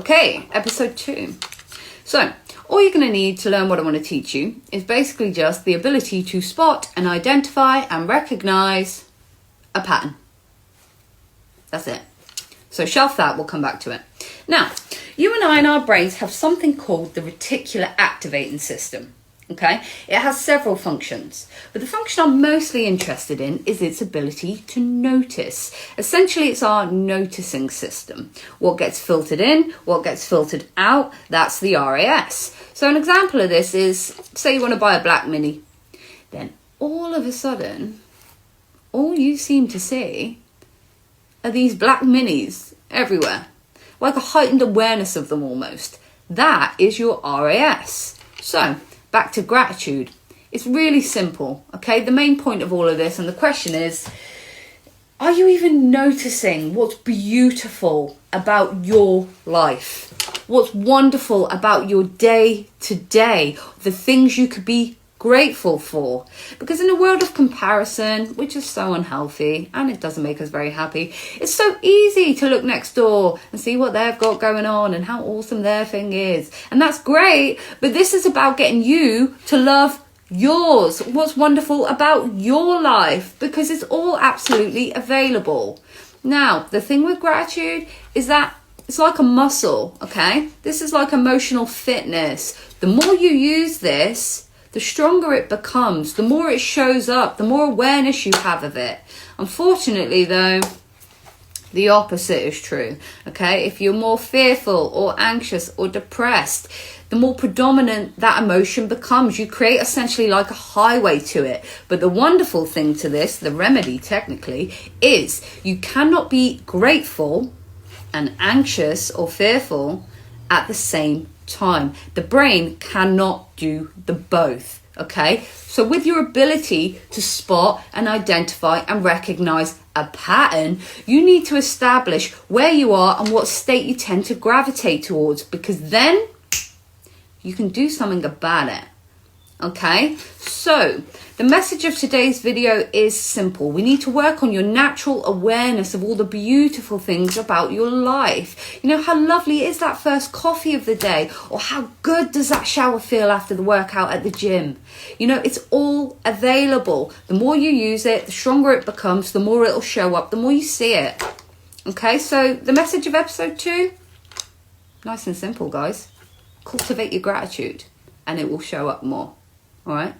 Okay, episode 2. So, all you're going to need to learn what I want to teach you is basically just the ability to spot and identify and recognize a pattern. That's it. So shelf that, we'll come back to it. Now, you and I in our brains have something called the reticular activating system. Okay, it has several functions, but the function I'm mostly interested in is its ability to notice. Essentially, it's our noticing system. What gets filtered in, what gets filtered out, that's the RAS. So an example of this is, say you want to buy a black Mini. Then all of a sudden, all you seem to see are these black Minis everywhere. Like a heightened awareness of them almost. That is your RAS. So, back to gratitude. It's really simple, okay? The main point of all of this, and the question is, are you even noticing what's beautiful about your life? What's wonderful about your day to day? The things you could be grateful for? Because in a world of comparison, which is so unhealthy and it doesn't make us very happy, it's so easy to look next door and see what they've got going on and how awesome their thing is, and that's great, but this is about getting you to love yours, what's wonderful about your life, because it's all absolutely available. Now, the thing with gratitude is that it's like a muscle, okay? This is like emotional fitness. The more you use this, the stronger it becomes, the more it shows up, the more awareness you have of it. Unfortunately, though, the opposite is true, okay? If you're more fearful or anxious or depressed, the more predominant that emotion becomes. You create essentially like a highway to it. But the wonderful thing to this, the remedy technically, is you cannot be grateful and anxious or fearful at the same time. The brain cannot do the both, okay? So with your ability to spot and identify and recognize a pattern, you need to establish where you are and what state you tend to gravitate towards, because then you can do something about it. Okay, so the message of today's video is simple. We need to work on your natural awareness of all the beautiful things about your life. You know, how lovely is that first coffee of the day? Or how good does that shower feel after the workout at the gym? You know, it's all available. The more you use it, the stronger it becomes, the more it'll show up, the more you see it. Okay, so the message of episode 2, nice and simple, guys. Cultivate your gratitude and it will show up more. All right.